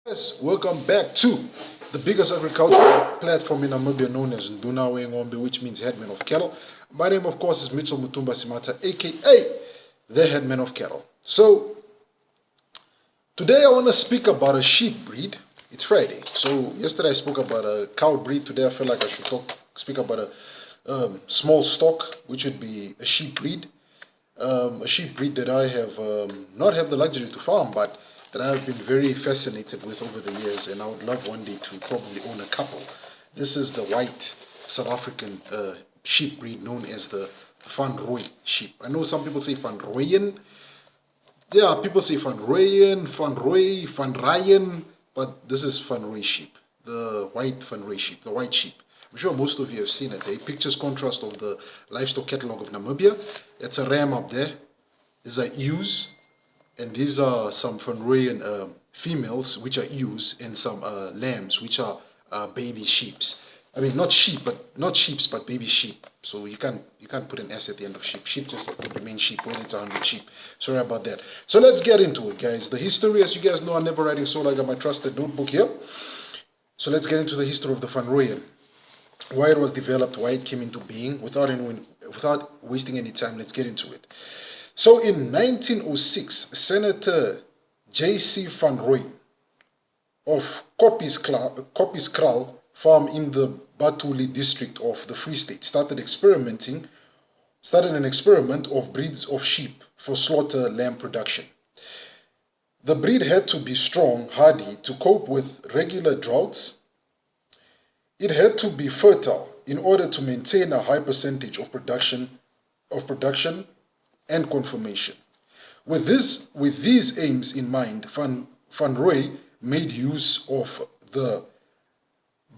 Yes, welcome back to the biggest agricultural platform in Namibia known as Ndunawe Ngombe, which means headman of cattle. My name, of course, is Mitchell Mutumba Simata, aka the headman of cattle. So, today I want to speak about a sheep breed. It's Friday. So, yesterday I spoke about a cow breed. Today I feel like I should speak about a small stock, which would be a sheep breed. A sheep breed that I have not have the luxury to farm, but that I have been very fascinated with over the years, and I would love one day to probably own a couple. This is the white South African sheep breed known as the Van Rooy sheep. I know some people say Van Rooyen. Yeah, people say Van Rooyen, Van Rooy, Van Ryan, but this is Van Rooy sheep, the white Van Rooy sheep, the white sheep. I'm sure most of you have seen it. It pictures contrast of the livestock catalog of Namibia. It's a ram up there. These are ewes, and these are some Van Rooyen females, which are ewes, and some lambs, which are baby sheeps. I mean, not sheeps, but baby sheep. So you can't put an S at the end of sheep. Sheep just remain sheep, whether it's 100 sheep. Sorry about that. So let's get into it, guys. The history, as you guys know, I'm never writing solo. I got my trusted notebook here. So let's get into the history of the Van Rooyen. Why it was developed, why it came into being. Without wasting any time, let's get into it. So in 1906, Senator J.C. Van Rooy of Koppieskraal farm in the Batuli district of the Free State started an experiment of breeds of sheep for slaughter lamb production. The breed had to be strong, hardy to cope with regular droughts. It had to be fertile in order to maintain a high percentage of production and conformation. With these aims in mind, Van Rooy made use of the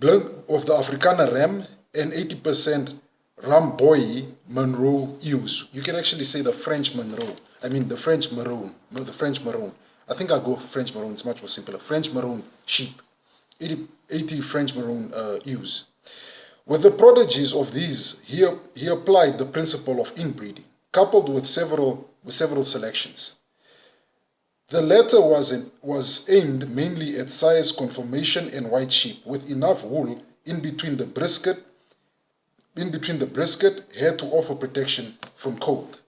Afrikaner ram and 80% Ramboy Monroe ewes. You can actually say the French Monroe. I mean the French Maroon. No, the French Maroon. I think I'll go for French Maroon. It's much more simpler. French Maroon sheep. 80 French Maroon ewes. With the prodigies of these, he applied the principle of inbreeding, coupled with several selections. The latter was aimed mainly at size, conformation, and white sheep, with enough wool in between the brisket had to offer protection from cold.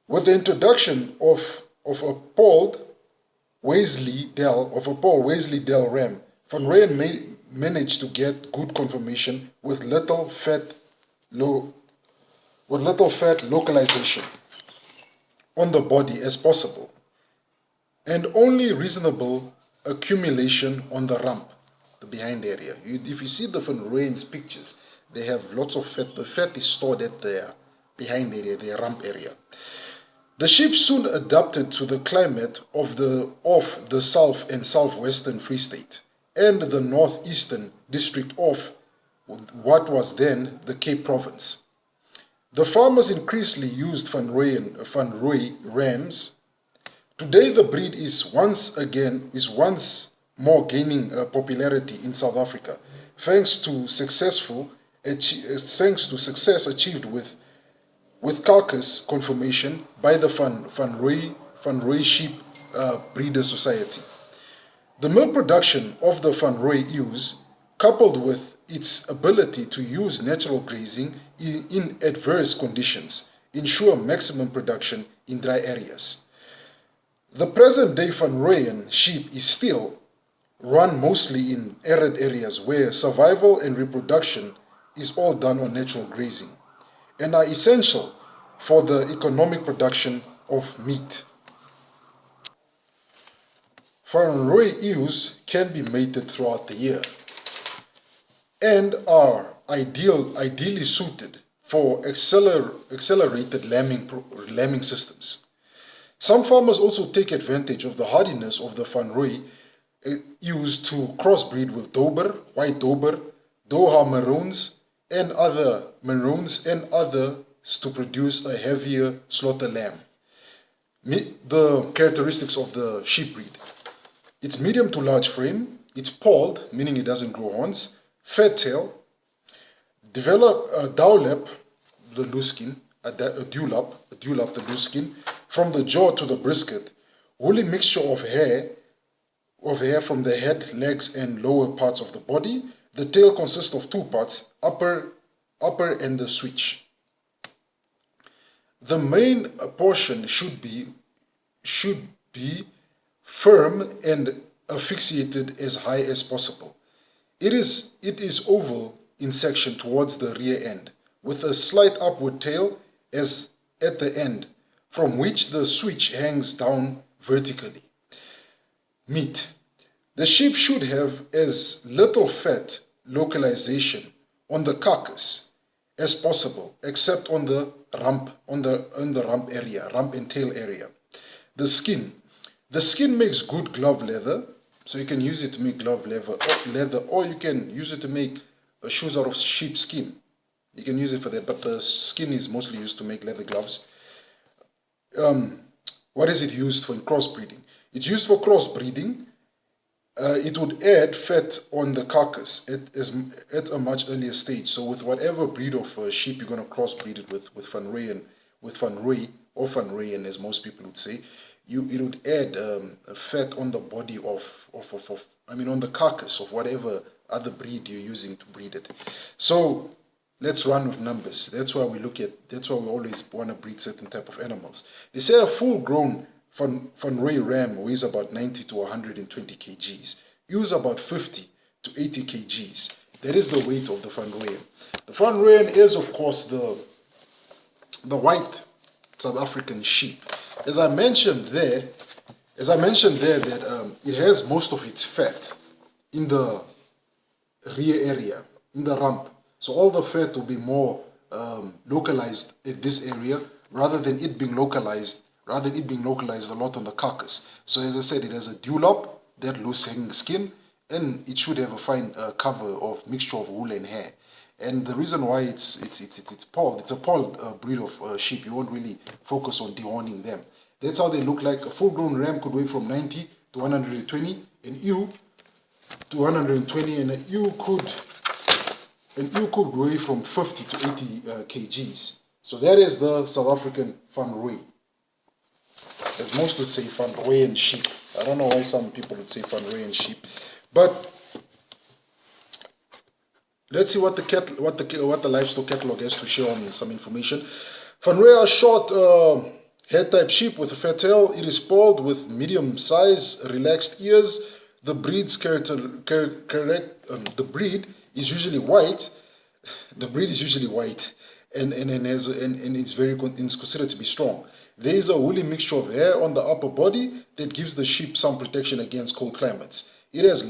With the introduction of a Paul Wesley Dell ram, Van Rooyen managed to get good conformation with little fat localization on the body as possible, and only reasonable accumulation on the rump, the behind area. If you see the Van Rooyen's pictures, they have lots of fat. The fat is stored at their behind area, their rump area. The sheep soon adapted to the climate of the south and southwestern Free State and the northeastern district of what was then the Cape Province. The farmers increasingly used Van Rooy rams. Today the breed is once more gaining popularity in South Africa, thanks to success achieved with carcass conformation by the Van Rooy Sheep Breeder Society. The milk production of the Van Rooy ewes, coupled with its ability to use natural grazing in adverse conditions, ensure maximum production in dry areas. The present-day Van Rooyen sheep is still run mostly in arid areas where survival and reproduction is all done on natural grazing, and are essential for the economic production of meat. Van Rooy ewes can be mated throughout the year and are ideally suited for accelerated lambing systems. Some farmers also take advantage of the hardiness of the Van Rooy ewes to crossbreed with Dober, white Dober, Doha Maroons, and others to produce a heavier slaughter lamb. The characteristics of the sheep breed. It's medium to large frame, it's pawled, meaning it doesn't grow horns, fat tail, develop a dewlap, the loose skin, a dewlap, the loose skin, from the jaw to the brisket, woolly mixture of hair of hair from the head, legs, and lower parts of the body. The tail consists of two parts, upper and the switch. The main portion should be firm and asphyxiated as high as possible. It is oval in section towards the rear end, with a slight upward tail as at the end, from which the switch hangs down vertically. Meat. The sheep should have as little fat localization on the carcass as possible, except on the rump, on the rump area, rump and tail area. The skin. The skin makes good glove leather, so you can use it to make glove leather, or you can use it to make shoes out of sheep skin. You can use it for that, but the skin is mostly used to make leather gloves. What is it used for in crossbreeding? It's used for crossbreeding. It would add fat on the carcass at a much earlier stage. So with whatever breed of sheep you're going to crossbreed it with Van Rooy or Van Rooyen, as most people would say, it would add fat on the body on the carcass of whatever other breed you're using to breed it. So let's run with numbers. That's why we always want to breed certain type of animals. They say a full-grown Van Rooy ram weighs about 90 to 120 kgs. Ewes about 50 to 80 kgs. That is the weight of the Van Rooyen. The Van Rooyen is, of course, the white South African sheep. As I mentioned there that it has most of its fat in the rear area, in the rump. So all the fat will be more localized in this area rather than it being localized a lot on the carcass. So as I said, it has a dewlap, that loose hanging skin, and it should have a fine cover of mixture of wool and hair. And the reason why it's polled, it's a polled breed of sheep. You won't really focus on dehorning them. That's how they look like. A full-grown ram could weigh from 90 to 120, an ewe to 120, and an ewe could weigh from 50 to 80 kgs. So that is the South African Van Rooy. As most would say, Van Rooyen sheep. I don't know why some people would say Van Rooyen sheep, but let's see what the livestock catalog has to share on some information. Van Rooy are short head type sheep with a fat tail. It is spotted with medium size, relaxed ears. The breed is usually white. The breed is usually white, and it's considered to be strong. There is a woolly mixture of hair on the upper body that gives the sheep some protection against cold climates. It has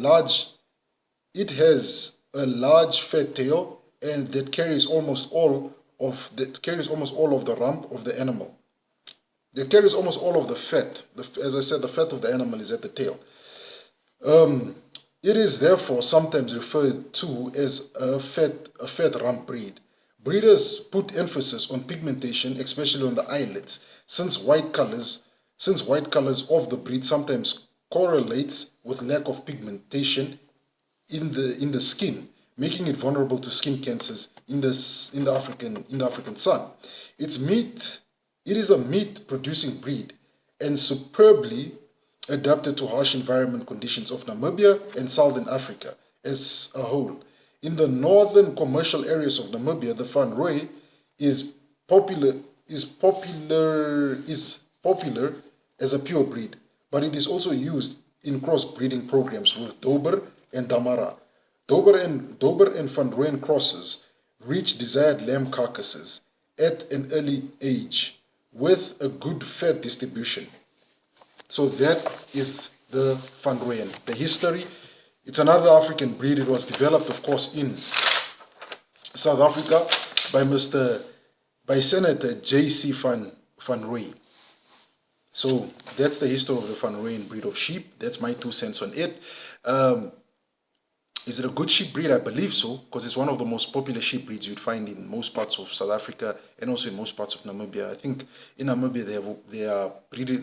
a large fat tail, and that carries almost all of the rump of the animal. That carries almost all of the fat. As I said, the fat of the animal is at the tail. It is therefore sometimes referred to as a fat rump breed. Breeders put emphasis on pigmentation, especially on the eyelids, since white colors of the breed sometimes correlates with lack of pigmentation in the skin, making it vulnerable to skin cancers in the African sun. It is a meat-producing breed and superbly adapted to harsh environment conditions of Namibia and Southern Africa as a whole. In the northern commercial areas of Namibia, the Van Rooy is popular as a pure breed, but it is also used in cross-breeding programs with Dober and Damara. Dober and Van Rooyen crosses reach desired lamb carcasses at an early age with a good fat distribution. So that is the Van Rooyen. The history, it's another African breed. It was developed, of course, in South Africa by Senator J.C. Van Rooy. So that's the history of the Van Rooyen breed of sheep. That's my 2 cents on it. Is it a good sheep breed? I believe so, because it's one of the most popular sheep breeds you'd find in most parts of South Africa and also in most parts of Namibia. I think in Namibia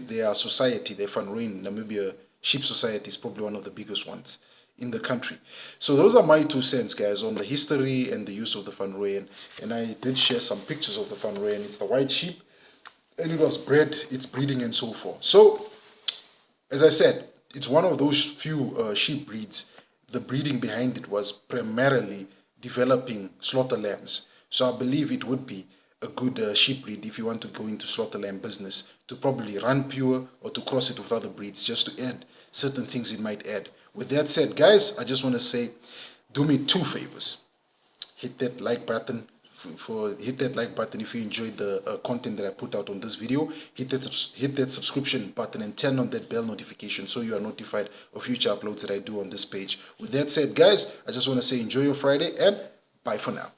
their society, their Van Rooyen Namibia Sheep Society is probably one of the biggest ones in the country. So those are my 2 cents, guys, on the history and the use of the Van Rooyen. And I did share some pictures of the Van Rooyen. It's the white sheep, and it was bred, its breeding and so forth. So, as I said, it's one of those few sheep breeds. The breeding behind it was primarily developing slaughter lambs. So I believe it would be a good sheep breed if you want to go into slaughter lamb business, to probably run pure or to cross it with other breeds just to add certain things it might add. With that said, guys, I just want to say, do me two favors. Hit that like button. Hit that like button if you enjoyed the content that I put out on this video. Hit that subscription button and turn on that bell notification so you are notified of future uploads that I do on this page. With that said, guys, I just want to say enjoy your Friday and bye for now.